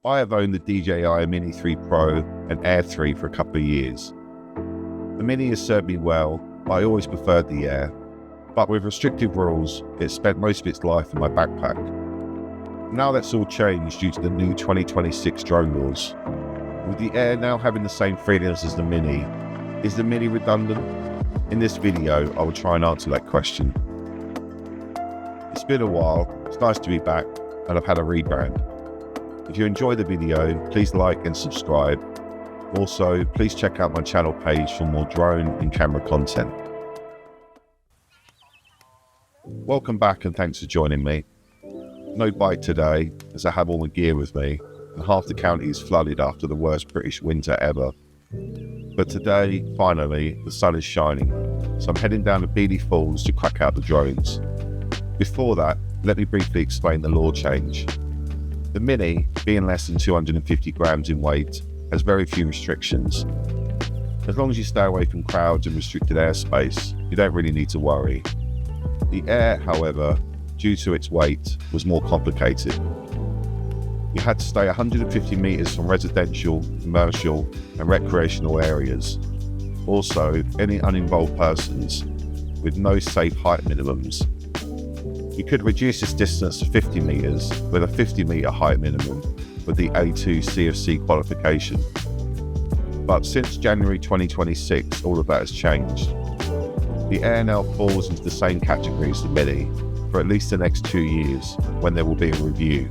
I have owned the DJI Mini 3 Pro and Air 3 for a couple of years. The Mini has served me well, but I always preferred the Air. But with restrictive rules, it spent most of its life in my backpack. Now that's all changed due to the new 2026 drone laws. With the Air now having the same freedoms as the Mini, is the Mini redundant? In this video, I will try and answer that question. It's been a while, it's nice to be back, and I've had a rebrand. If you enjoy the video, please like and subscribe. Also, please check out my channel page for more drone and camera content. Welcome back and thanks for joining me. No bike today, as I have all my gear with me, and half the county is flooded after the worst British winter ever. But today, finally, the sun is shining, so I'm heading down to Beely Falls to crack out the drones. Before that, let me briefly explain the law change. The Mini, being less than 250 grams in weight, has very few restrictions. As long as you stay away from crowds and restricted airspace, you don't really need to worry. The Air, however, due to its weight, was more complicated. You had to stay 150 meters from residential, commercial, and recreational areas. Also, any uninvolved persons with no safe height minimums. You could reduce this distance to 50 meters with a 50-meter height minimum with the A2 CFC qualification. But since January 2026, all of that has changed. The Air now falls into the same category as the Mini for at least the next 2 years, when there will be a review.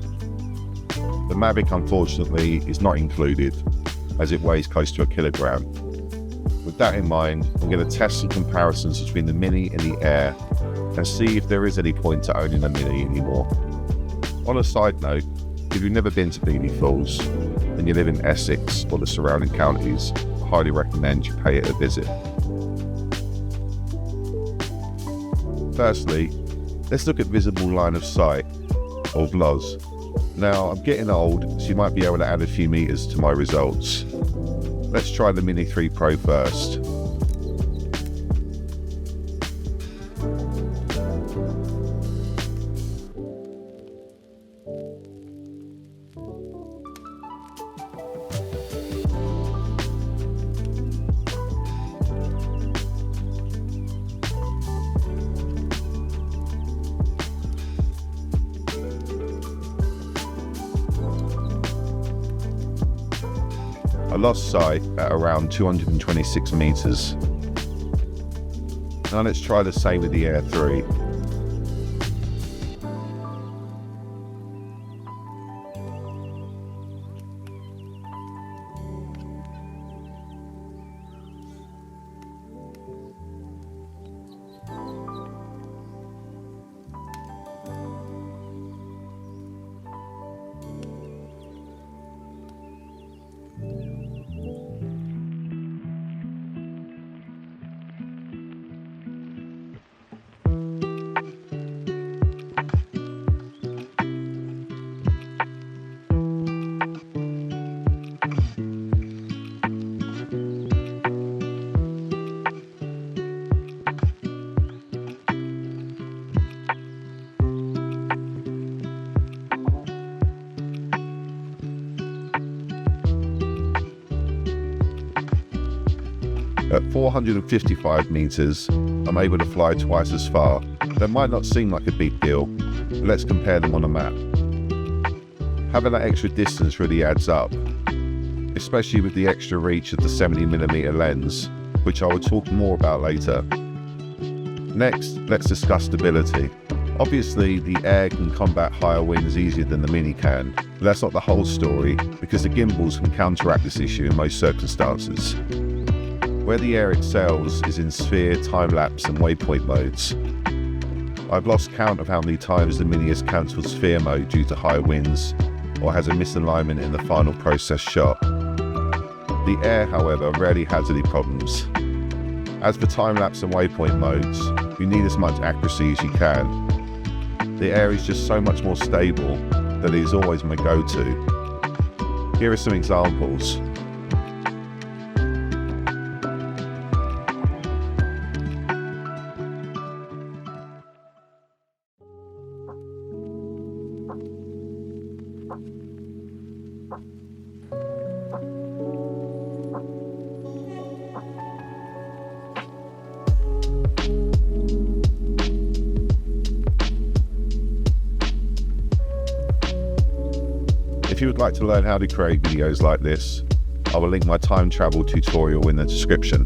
The Mavic, unfortunately, is not included, as it weighs close to 1 kilogram. With that in mind, I'm going to test some comparisons between the Mini and the Air and see if there is any point to owning a Mini anymore. On a side note, if you've never been to Beely Falls and you live in Essex or the surrounding counties, I highly recommend you pay it a visit. Firstly, let's look at visible line of sight, or VLOS. Now, I'm getting old, so you might be able to add a few meters to my results. Let's try the Mini 3 Pro first. I lost sight at around 226 meters. Now let's try the same with the Air 3. At 455 meters, I'm able to fly twice as far. That might not seem like a big deal, but let's compare them on a map. Having that extra distance really adds up, especially with the extra reach of the 70mm lens, which I will talk more about later. Next, let's discuss stability. Obviously, the Air can combat higher winds easier than the Mini can, but that's not the whole story, because the gimbals can counteract this issue in most circumstances. Where the Air excels is in sphere, time-lapse and waypoint modes. I've lost count of how many times the Mini has cancelled sphere mode due to high winds, or has a misalignment in the final process shot. The Air, however, rarely has any problems. As for time-lapse and waypoint modes, you need as much accuracy as you can. The Air is just so much more stable that it is always my go-to. Here are some examples. If you would like to learn how to create videos like this, I will link my time travel tutorial in the description.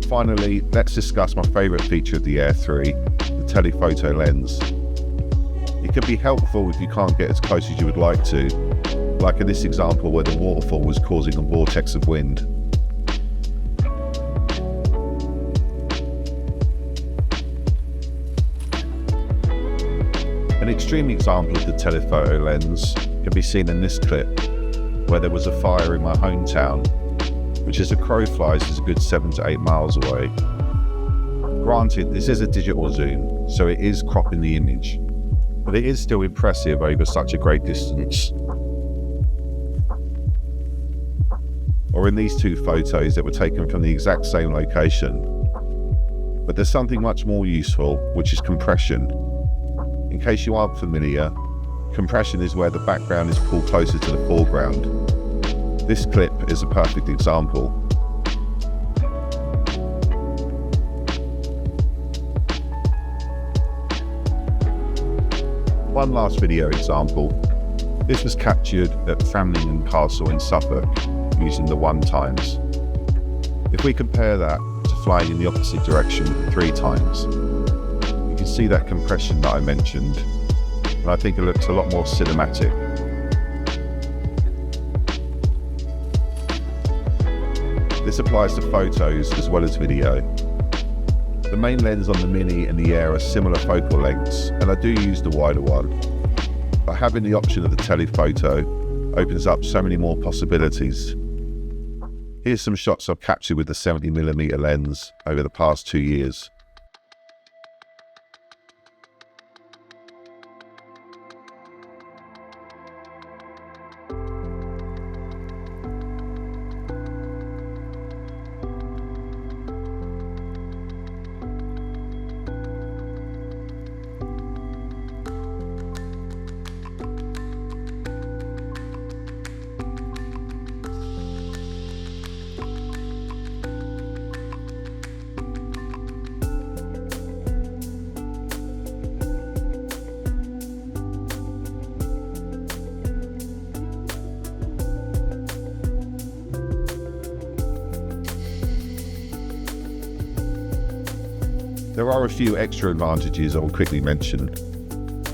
Finally, let's discuss my favourite feature of the Air 3, the telephoto lens. It can be helpful if you can't get as close as you would like to, like in this example where the waterfall was causing a vortex of wind. An extreme example of the telephoto lens can be seen in this clip, where there was a fire in my hometown, which as a crow flies is a good 7 to 8 miles away. Granted, this is a digital zoom, so it is cropping the image, but it is still impressive over such a great distance. Or in these two photos that were taken from the exact same location. But there's something much more useful, which is compression. In case you aren't familiar, compression is where the background is pulled closer to the foreground. This clip is a perfect example. One last video example. This was captured at Framlingham Castle in Suffolk using the 1x. If we compare that to flying in the opposite direction 3x, you can see that compression that I mentioned, and I think it looks a lot more cinematic. This applies to photos as well as video. The main lens on the Mini and the Air are similar focal lengths, and I do use the wider one, but having the option of the telephoto opens up so many more possibilities. Here's some shots I've captured with the 70mm lens over the past 2 years. There are a few extra advantages I will quickly mention.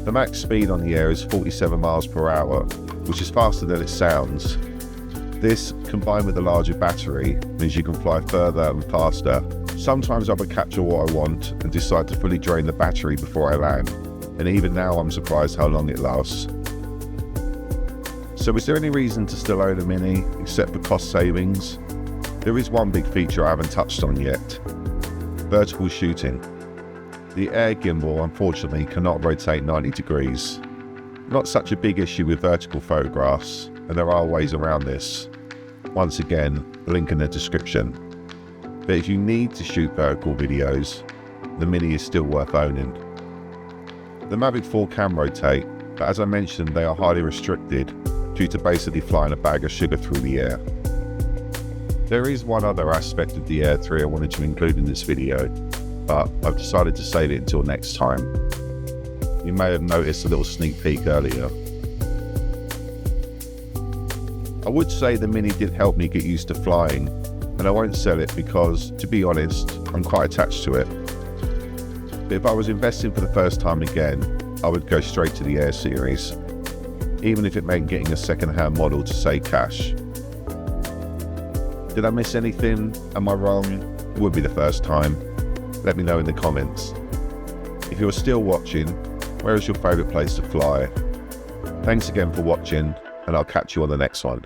The max speed on the Air is 47 miles per hour, which is faster than it sounds. This, combined with a larger battery, means you can fly further and faster. Sometimes I would capture what I want and decide to fully drain the battery before I land, and even now I'm surprised how long it lasts. So is there any reason to still own a Mini, except for cost savings? There is one big feature I haven't touched on yet. Vertical shooting. The Air gimbal unfortunately cannot rotate 90 degrees. Not such a big issue with vertical photographs, and there are ways around this. Once again, link in the description. But if you need to shoot vertical videos, the Mini is still worth owning. The Mavic 4 can rotate, but as I mentioned, they are highly restricted due to basically flying a bag of sugar through the air. There is one other aspect of the Air 3 I wanted to include in this video, but I've decided to save it until next time. You may have noticed a little sneak peek earlier. I would say the Mini did help me get used to flying, and I won't sell it because, to be honest, I'm quite attached to it. But if I was investing for the first time again, I would go straight to the Air series, even if it meant getting a second-hand model to save cash. Did I miss anything? Am I wrong? It would be the first time. Let me know in the comments. If you're still watching, where is your favourite place to fly? Thanks again for watching, and I'll catch you on the next one.